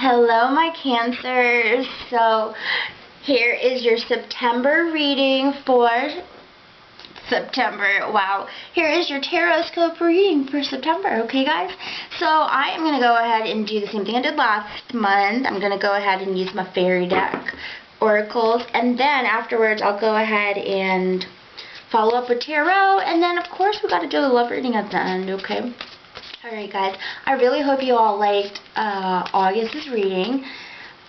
Hello, my Cancers. So, here is your September reading for September. Wow. Here is your Taroscope reading for September. Okay, guys? So, I am going to go ahead and do the same thing I did last month. I'm going to go ahead and use my fairy deck oracles. And then, afterwards, I'll go ahead and follow up with tarot. And then, of course, we got to do a love reading at the end, okay? Alright guys, I really hope you all liked August's reading,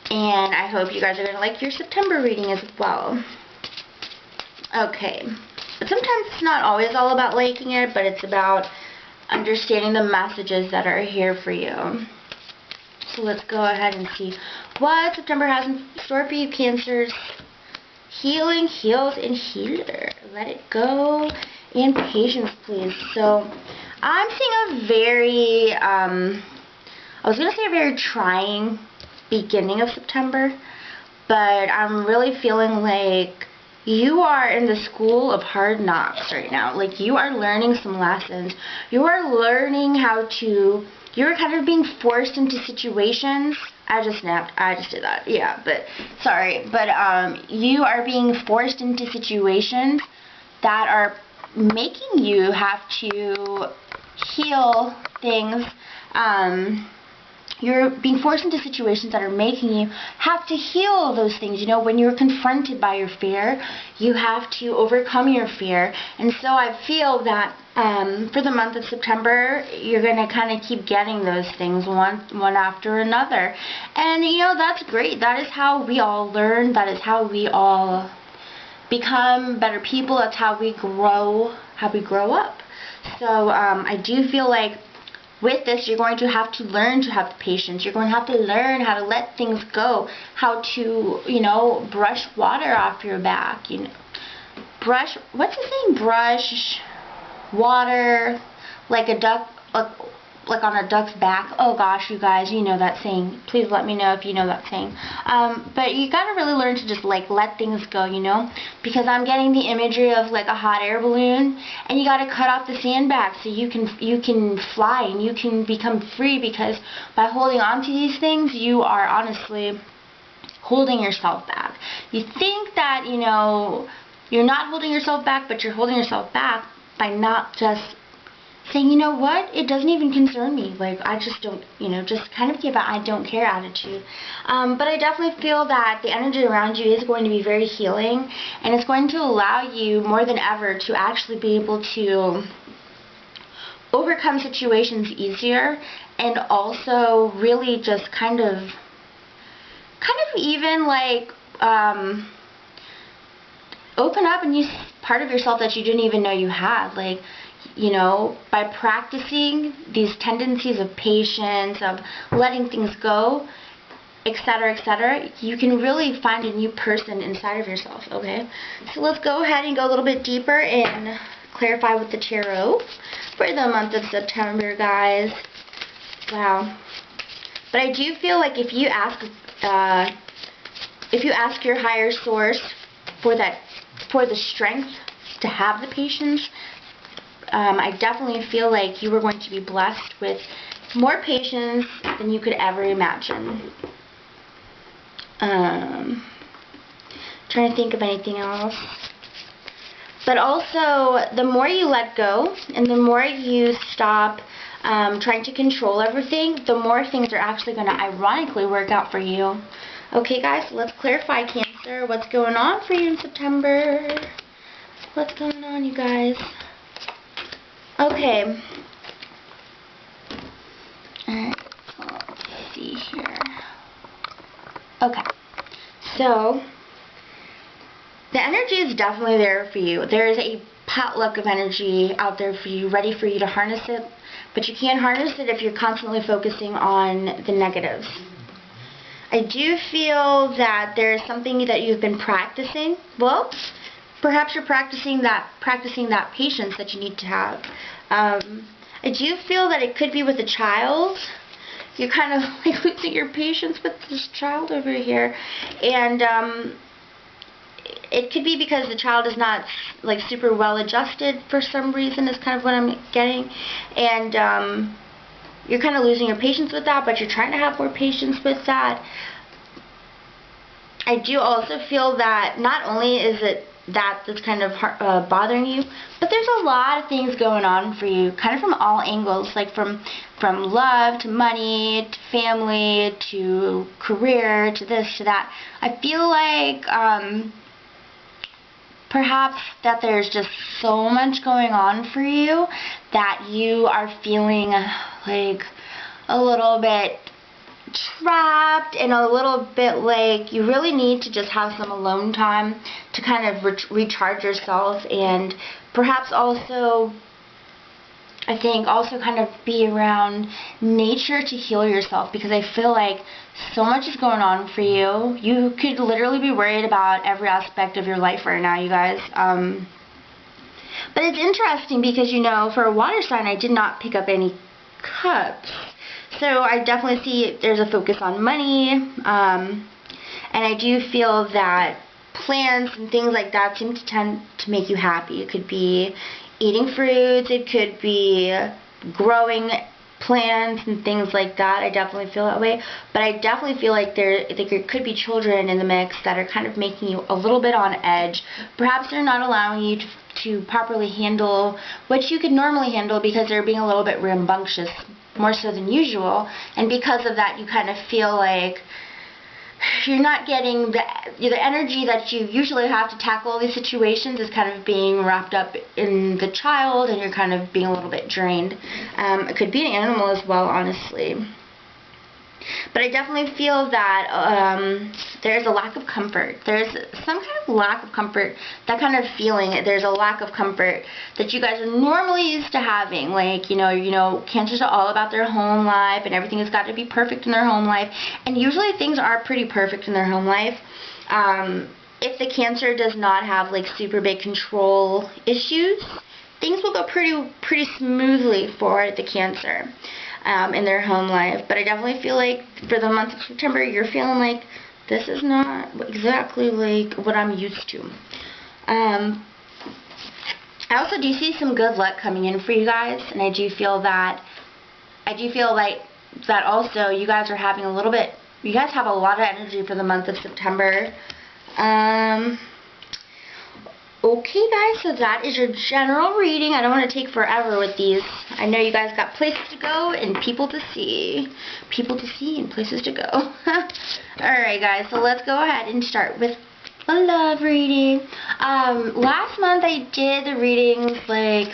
and I hope you guys are going to like your September reading as well. Okay, but sometimes it's not always all about liking it, but it's about understanding the messages that are here for you. So let's go ahead and see what September has in store for you, Cancers. Healing, heals, and healer. Let it go. And patience, please. So, I'm seeing a very, I was going to say a very trying beginning of September, but I'm really feeling like you are in the school of hard knocks right now. Like, you are learning some lessons. You are learning how to, you're kind of being forced into situations. I just snapped. I just did that. Yeah, but, sorry. But, you are being forced into situations that are making you have to heal things. You're being forced into situations that are making you have to heal those things. You know, when you're confronted by your fear, you have to overcome your fear. And so I feel that for the month of September, you're going to kind of keep getting those things one after another. And, you know, that's great. That is how we all learn. That is how we all become better people. That's how we grow up. So I do feel like with this, you're going to have to learn to have patience. You're going to have to learn how to let things go, how to, you know, brush water off your back. You know, brush. What's the saying? Brush water like a duck, like on a duck's back. Oh gosh, you guys, you know that saying. Please let me know if you know that saying. But you gotta really learn to just like let things go, you know, because I'm getting the imagery of like a hot air balloon, and you gotta cut off the sandbag so you can fly and you can become free, because by holding on to these things, you are honestly holding yourself back. You think that, you know, you're not holding yourself back, but you're holding yourself back by not just saying, you know what, it doesn't even concern me. Like, I just don't, you know, just kind of give a I don't care attitude. But I definitely feel that the energy around you is going to be very healing, and it's going to allow you more than ever to actually be able to overcome situations easier, and also really just kind of even like open up and use part of yourself that you didn't even know you had. Like, you know, by practicing these tendencies of patience, of letting things go, etc., you can really find a new person inside of yourself, okay? So let's go ahead and go a little bit deeper and clarify with the tarot for the month of September, guys. Wow. But I do feel like if you ask your higher source for the strength to have the patience, I definitely feel like you are going to be blessed with more patience than you could ever imagine. Trying to think of anything else. But also, the more you let go, and the more you stop trying to control everything, the more things are actually going to ironically work out for you. Okay, guys, let's clarify, Cancer. What's going on for you in September? What's going on, you guys? Okay. Alright, so let's see here. Okay. So, the energy is definitely there for you. There is a potluck of energy out there for you, ready for you to harness it. But you can't harness it if you're constantly focusing on the negatives. I do feel that there is something that you've been practicing. Well, perhaps you're practicing that patience that you need to have. I do feel that it could be with a child. You're kind of like losing your patience with this child over here, and it could be because the child is not like super well adjusted for some reason. Is kind of what I'm getting, and you're kind of losing your patience with that, but you're trying to have more patience with that. I do also feel that not only is it that's kind of bothering you, but there's a lot of things going on for you, kind of from all angles, like from love to money to family to career to this to that. I feel like perhaps that there's just so much going on for you that you are feeling like a little bit trapped and a little bit like you really need to just have some alone time to kind of recharge yourself, and perhaps also I think also kind of be around nature to heal yourself, because I feel like so much is going on for you. You could literally be worried about every aspect of your life right now, you guys. But it's interesting because, you know, for a water sign I did not pick up any cups. So I definitely see there's a focus on money, and I do feel that plants and things like that seem to tend to make you happy. It could be eating fruits, it could be growing plants and things like that. I definitely feel that way, but I definitely feel like there could be children in the mix that are kind of making you a little bit on edge. Perhaps they're not allowing you to properly handle what you could normally handle because they're being a little bit rambunctious, more so than usual, and because of that you kind of feel like you're not getting the energy that you usually have to tackle all these situations is kind of being wrapped up in the child, and you're kind of being a little bit drained. It could be an animal as well, honestly. But I definitely feel that there's a lack of comfort. There's some kind of lack of comfort, that kind of feeling. There's a lack of comfort that you guys are normally used to having. Like, you know, Cancers are all about their home life, and everything has got to be perfect in their home life. And usually things are pretty perfect in their home life. If the Cancer does not have like super big control issues, things will go pretty smoothly for the Cancer in their home life. But I definitely feel like for the month of September, you're feeling like this is not exactly like what I'm used to. I also do see some good luck coming in for you guys, and I do feel like that also you guys are having a little bit, you guys have a lot of energy for the month of September. Okay guys, so that is your general reading. I don't want to take forever with these. I know you guys got places to go and people to see. People to see and places to go. Alright guys, so let's go ahead and start with a love reading. Last month I did the readings like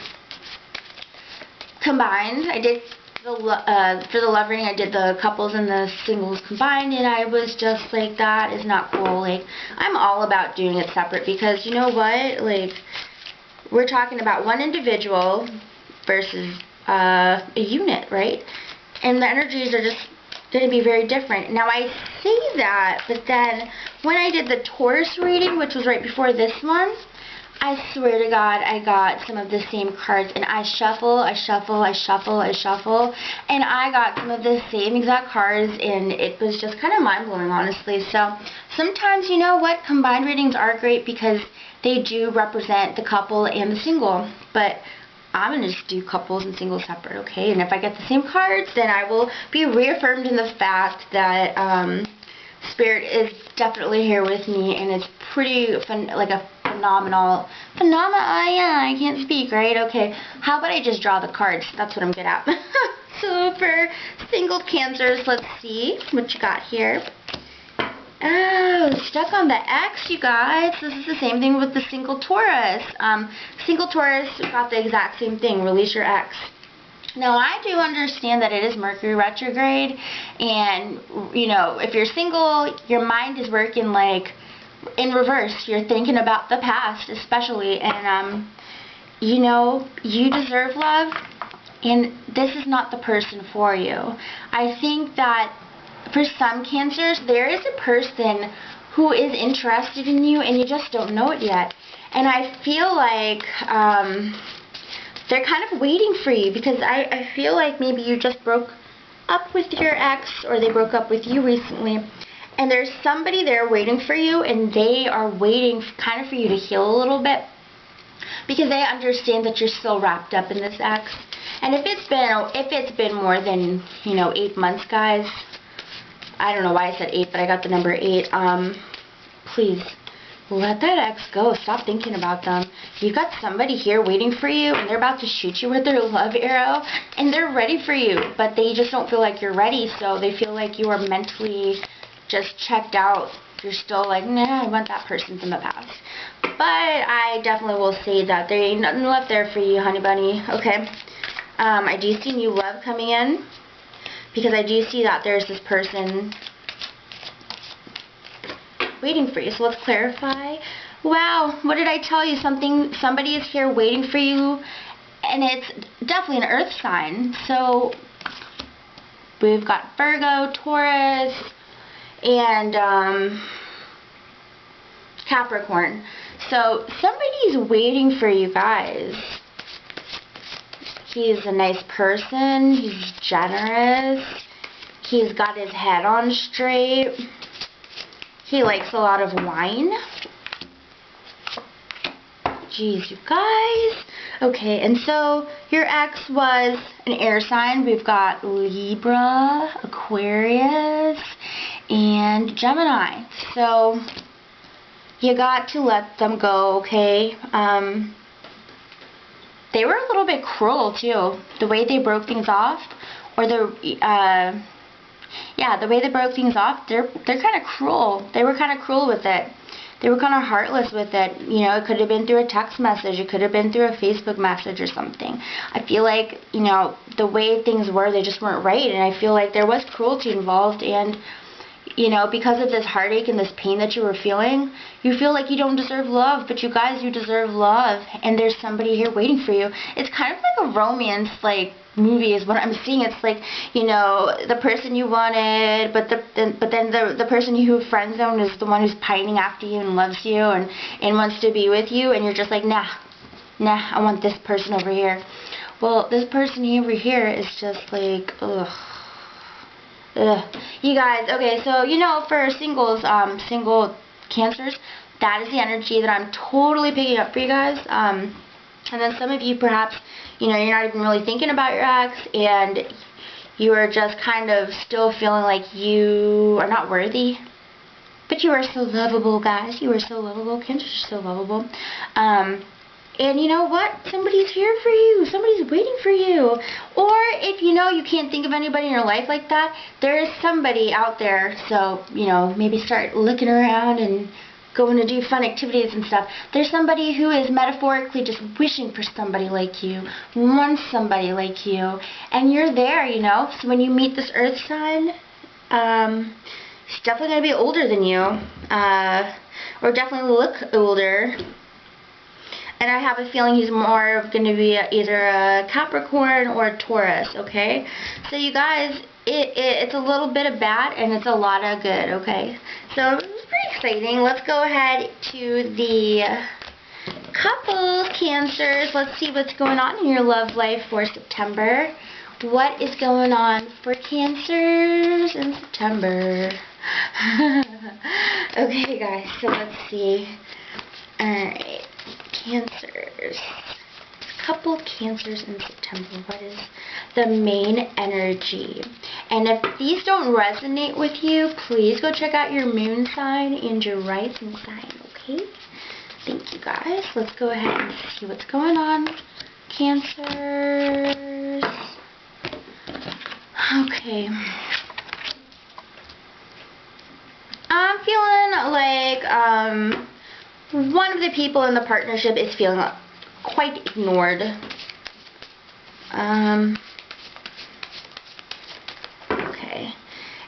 combined. I did for the love reading, I did the couples and the singles combined, and I was just like, that is not cool. Like, I'm all about doing it separate, because you know what, like, we're talking about one individual versus a unit, right? And the energies are just going to be very different. Now I say that, but then when I did the Taurus reading, which was right before this one, I swear to God, I got some of the same cards, and I shuffle, and I got some of the same exact cards, and it was just kind of mind-blowing, honestly. So sometimes, you know what, combined readings are great because they do represent the couple and the single, but I'm going to just do couples and singles separate, okay? And if I get the same cards, then I will be reaffirmed in the fact that Spirit is definitely here with me, and it's pretty fun, like a phenomenal, yeah, I can't speak, right? Okay, how about I just draw the cards? That's what I'm good at. So for single Cancers, let's see what you got here. Oh, stuck on the X, you guys. This is the same thing with the single Taurus. Single Taurus got the exact same thing, release your X. Now, I do understand that it is Mercury retrograde, and, you know, if you're single, your mind is working, like, in reverse. You're thinking about the past, especially, and, you know, you deserve love, and this is not the person for you. I think that for some Cancers, there is a person who is interested in you, and you just don't know it yet. And I feel like, they're kind of waiting for you, because I feel like maybe you just broke up with your ex, or they broke up with you recently, and there's somebody there waiting for you, and they are waiting kind of for you to heal a little bit. because they understand that you're still wrapped up in this ex. And if it's been more than, 8 months, guys, I don't know why I said 8, but I got the number 8. Please let that ex go. Stop thinking about them. You got somebody here waiting for you, and they're about to shoot you with their love arrow, and they're ready for you, but they just don't feel like you're ready. So they feel like you are mentally just checked out. You're still like, nah, I want that person from the past. But I definitely will say that there ain't nothing left there for you, honey bunny. Okay. I do see new love coming in, because I do see that there's this person waiting for you. So let's clarify. Wow, what did I tell you? Somebody is here waiting for you, and it's definitely an earth sign. So we've got Virgo, Taurus, and Capricorn. So somebody's waiting for you guys. He's a nice person. He's generous. He's got his head on straight. He likes a lot of wine. Jeez, you guys. Okay, and so your ex was an air sign. We've got Libra, Aquarius, and Gemini. So you got to let them go, okay? They were a little bit cruel too. The way they broke things off, or the way they broke things off, they're kind of cruel. They were kind of cruel with it. They were kind of heartless with it. It could have been through a text message. It could have been through a Facebook message or something. I feel like, the way things were, they just weren't right. And I feel like there was cruelty involved. And, because of this heartache and this pain that you were feeling, you feel like you don't deserve love. But you guys, you deserve love. And there's somebody here waiting for you. It's kind of like a romance, movie is what I'm seeing. It's like, the person you wanted, but then the person who friend zoned is the one who's pining after you and loves you and wants to be with you, and you're just like, nah, I want this person over here. Well, this person over here is just like, ugh. You guys, okay, so for singles, single cancers, that is the energy that I'm totally picking up for you guys. And then some of you perhaps, you're not even really thinking about your ex, and you are just kind of still feeling like you are not worthy. But you are so lovable, guys. You are so lovable. Cancers are so lovable. And you know what? Somebody's here for you. Somebody's waiting for you. Or if you can't think of anybody in your life like that, there is somebody out there. So, maybe start looking around and going to do fun activities and stuff. There's somebody who is metaphorically just wishing for somebody like you, wants somebody like you, and you're there, So when you meet this earth sign, he's definitely going to be older than you, or definitely look older. And I have a feeling he's more going to be either a Capricorn or a Taurus, okay? So you guys, it's a little bit of bad and it's a lot of good, okay? So it's pretty exciting. Let's go ahead to the couples, Cancers. Let's see what's going on in your love life for September. What is going on for Cancers in September? Okay, guys, so let's see. Alright. Cancers. Couple Cancers in September. What is the main energy? And if these don't resonate with you, please go check out your moon sign and your rising sign, okay? Thank you, guys. Let's go ahead and see what's going on. Cancers. Okay. I'm feeling like, one of the people in the partnership is feeling quite ignored. Okay.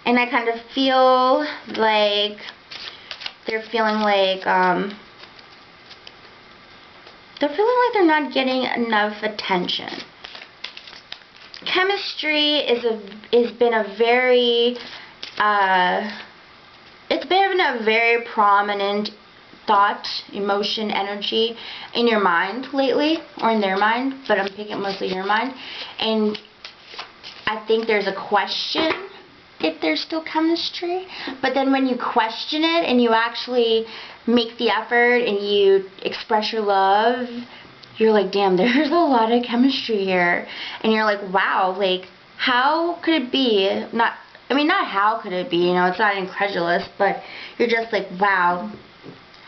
And I kind of feel like they're feeling like they're not getting enough attention. Chemistry has been a very it's been a very prominent thought, emotion, energy in your mind lately, or in their mind, but I'm picking mostly your mind. And I think there's a question if there's still chemistry, but then when you question it and you actually make the effort and you express your love you're like, damn, there's a lot of chemistry here. And you're like, wow, like, how could it be? Not how could it be, you know, it's not incredulous, but you're just like, wow,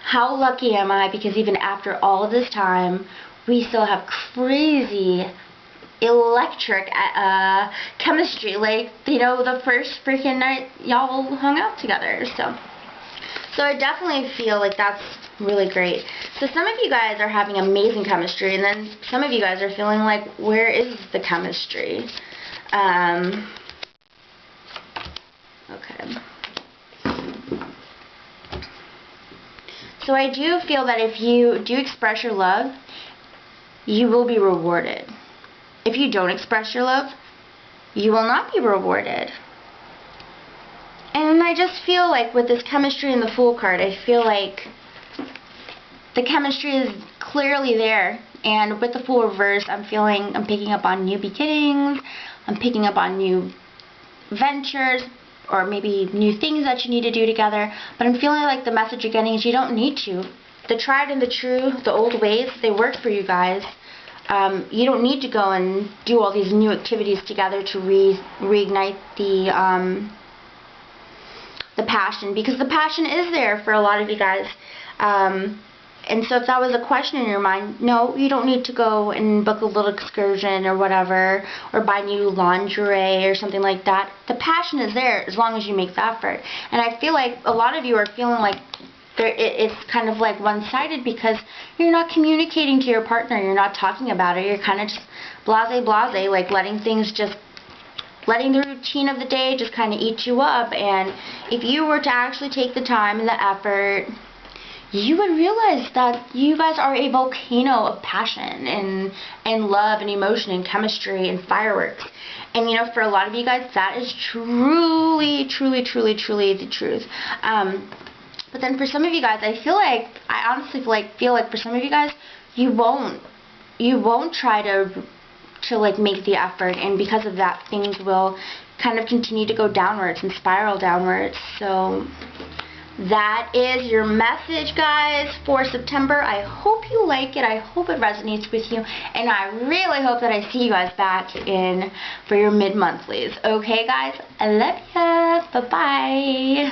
how lucky am I, because even after all of this time, we still have crazy electric chemistry, like, you know, the first freaking night y'all hung out together. So I definitely feel like that's really great. So some of you guys are having amazing chemistry, and then some of you guys are feeling like, where is the chemistry? Okay. So I do feel that if you do express your love, you will be rewarded. If you don't express your love, you will not be rewarded. And I just feel like with this chemistry in the Fool card, I feel like the chemistry is clearly there. And with the Fool reverse, I'm picking up on new beginnings, I'm picking up on new ventures, or maybe new things that you need to do together. But I'm feeling like the message you're getting is you don't need to. The tried and the true, the old ways, they work for you guys. You don't need to go and do all these new activities together to reignite the passion, because the passion is there for a lot of you guys. And so if that was a question in your mind, no, you don't need to go and book a little excursion or whatever, or buy new lingerie or something like that. The passion is there as long as you make the effort. And I feel like a lot of you are feeling like it's kind of like one-sided, because you're not communicating to your partner, you're not talking about it, you're kind of just blase, like letting the routine of the day just kind of eat you up. And if you were to actually take the time and the effort, you would realize that you guys are a volcano of passion and love and emotion and chemistry and fireworks. And you know, for a lot of you guys, that is truly the truth. But then for some of you guys, I honestly feel like for some of you guys, you won't try to like make the effort, and because of that, things will kind of continue to go downwards and spiral downwards. So that is your message, guys, for September. I hope you like it. I hope it resonates with you. And I really hope that I see you guys back in for your mid-monthlies. Okay, guys? I love ya. Bye-bye.